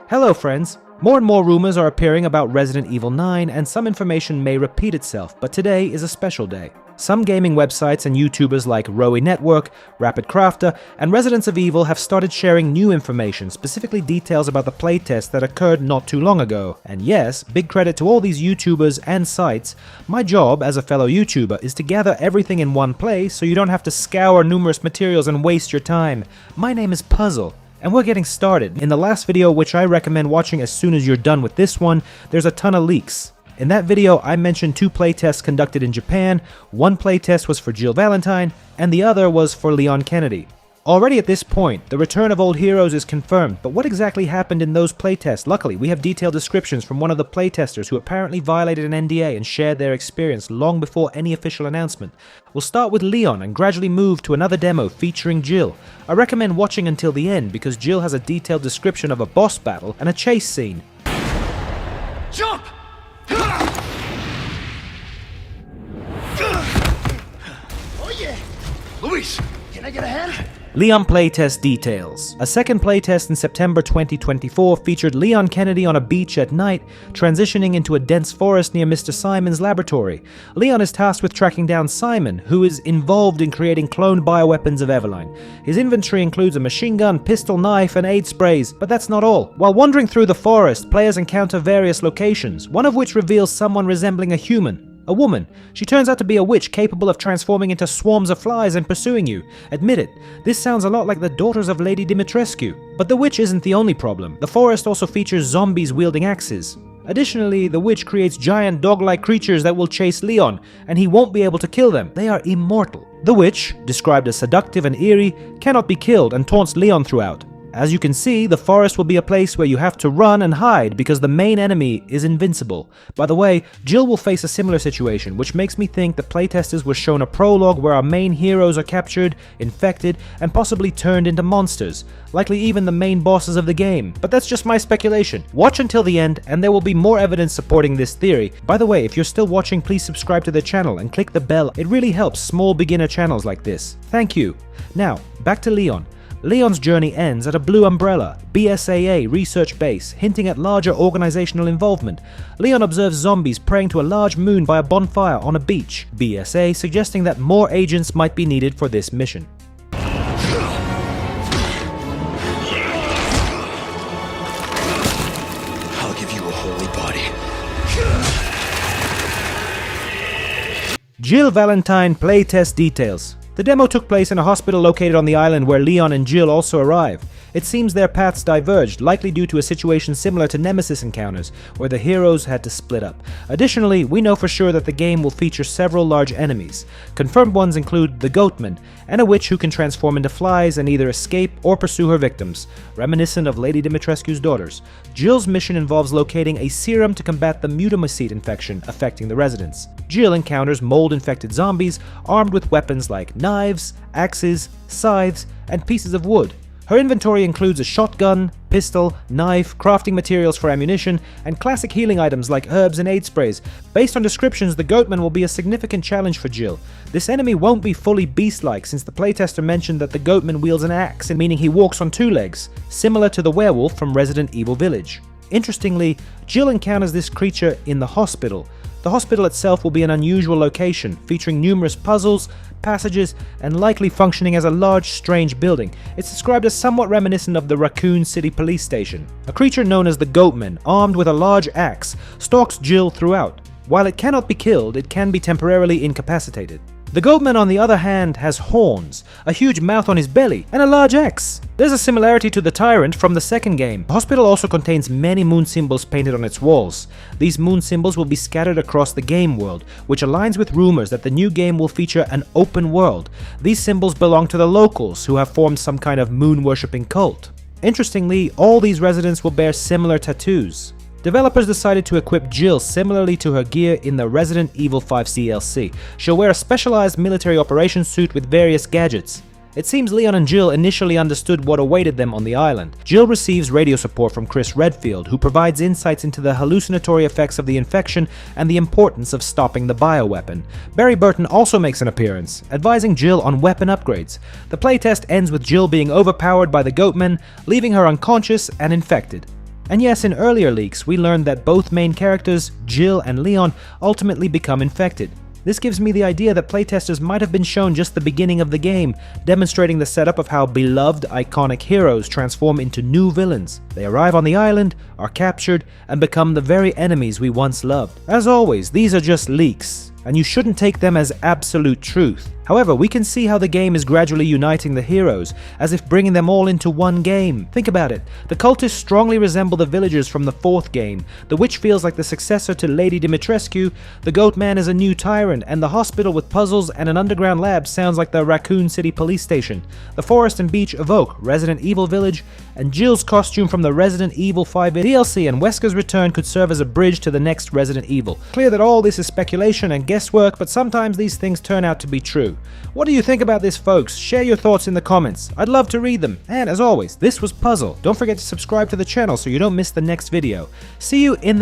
Hello friends! More and more rumors are appearing about Resident Evil 9 and some information may repeat itself, but today is a special day. Some gaming websites and YouTubers like Rowie Network, Rapid Crafter, and Residents of Evil have started sharing new information, specifically details about the playtest that occurred not too long ago. And yes, big credit to all these YouTubers and sites. My job as a fellow YouTuber is to gather everything in one place so you don't have to scour numerous materials and waste your time. My name is Puzzle. And we're getting started. In the last video, which I recommend watching as soon as you're done with this one, there's a ton of leaks. In that video, I mentioned 2 playtests conducted in Japan. One playtest was for Jill Valentine, and the other was for Leon Kennedy. Already at this point, the return of old heroes is confirmed, but what exactly happened in those playtests? Luckily, we have detailed descriptions from one of the playtesters who apparently violated an NDA and shared their experience long before any official announcement. We'll start with Leon and gradually move to another demo featuring Jill. I recommend watching until the end because Jill has a detailed description of a boss battle and a chase scene. Jump! Oh yeah! Luis, can I get ahead? Leon playtest details. A second playtest in September 2024 featured Leon Kennedy on a beach at night, transitioning into a dense forest near Mr. Simon's laboratory. Leon is tasked with tracking down Simon, who is involved in creating cloned bioweapons of Eveline. His inventory includes a machine gun, pistol, knife, and aid sprays, but that's not all. While wandering through the forest, players encounter various locations, one of which reveals someone resembling a human. A woman. She turns out to be a witch capable of transforming into swarms of flies and pursuing you. Admit it, this sounds a lot like the daughters of Lady Dimitrescu. But the witch isn't the only problem. The forest also features zombies wielding axes. Additionally, the witch creates giant dog-like creatures that will chase Leon, and he won't be able to kill them. They are immortal. The witch, described as seductive and eerie, cannot be killed and taunts Leon throughout. As you can see, the forest will be a place where you have to run and hide because the main enemy is invincible. By the way, Jill will face a similar situation, which makes me think the playtesters were shown a prologue where our main heroes are captured, infected, and possibly turned into monsters. Likely even the main bosses of the game. But that's just my speculation. Watch until the end and there will be more evidence supporting this theory. By the way, if you're still watching, please subscribe to the channel and click the bell. It really helps small beginner channels like this. Thank you. Now, back to Leon. Leon's journey ends at a Blue Umbrella, BSAA research base, hinting at larger organizational involvement. Leon observes zombies preying to a large moon by a bonfire on a beach, BSA suggesting that more agents might be needed for this mission. I'll give you a holy body. Jill Valentine playtest details. The demo took place in a hospital located on the island where Leon and Jill also arrive. It seems their paths diverged, likely due to a situation similar to Nemesis encounters, where the heroes had to split up. Additionally, we know for sure that the game will feature several large enemies. Confirmed ones include the Goatman, and a witch who can transform into flies and either escape or pursue her victims, reminiscent of Lady Dimitrescu's daughters. Jill's mission involves locating a serum to combat the mutamycete infection affecting the residents. Jill encounters mold-infected zombies armed with weapons like knives, axes, scythes, and pieces of wood. Her inventory includes a shotgun, pistol, knife, crafting materials for ammunition, and classic healing items like herbs and aid sprays. Based on descriptions, the Goatman will be a significant challenge for Jill. This enemy won't be fully beast-like since the playtester mentioned that the Goatman wields an axe, meaning he walks on 2 legs, similar to the werewolf from Resident Evil Village. Interestingly, Jill encounters this creature in the hospital. The hospital itself will be an unusual location, featuring numerous puzzles, passages, and likely functioning as a large, strange building. It's described as somewhat reminiscent of the Raccoon City police station. A creature known as the Goatman, armed with a large axe, stalks Jill throughout. While it cannot be killed, it can be temporarily incapacitated. The Goatman, on the other hand, has horns, a huge mouth on his belly, and a large axe. There's a similarity to the Tyrant from the second game. The hospital also contains many moon symbols painted on its walls. These moon symbols will be scattered across the game world, which aligns with rumors that the new game will feature an open world. These symbols belong to the locals, who have formed some kind of moon-worshipping cult. Interestingly, all these residents will bear similar tattoos. Developers decided to equip Jill similarly to her gear in the Resident Evil 5 DLC. She'll wear a specialized military operations suit with various gadgets. It seems Leon and Jill initially understood what awaited them on the island. Jill receives radio support from Chris Redfield, who provides insights into the hallucinatory effects of the infection and the importance of stopping the bioweapon. Barry Burton also makes an appearance, advising Jill on weapon upgrades. The playtest ends with Jill being overpowered by the Goatman, leaving her unconscious and infected. And yes, in earlier leaks, we learned that both main characters, Jill and Leon, ultimately become infected. This gives me the idea that playtesters might have been shown just the beginning of the game, demonstrating the setup of how beloved iconic heroes transform into new villains. They arrive on the island, are captured, and become the very enemies we once loved. As always, these are just leaks, and you shouldn't take them as absolute truth. However, we can see how the game is gradually uniting the heroes, as if bringing them all into one game. Think about it. The cultists strongly resemble the villagers from the 4th game, the witch feels like the successor to Lady Dimitrescu, the goat man is a new tyrant, and the hospital with puzzles and an underground lab sounds like the Raccoon City police station. The forest and beach evoke Resident Evil Village, and Jill's costume from the Resident Evil 5 DLC and Wesker's return could serve as a bridge to the next Resident Evil. Clear that all this is speculation and guesswork, but sometimes these things turn out to be true. What do you think about this, folks? Share your thoughts in the comments. I'd love to read them. And as always, this was Puzzle. Don't forget to subscribe to the channel so you don't miss the next video. See you in the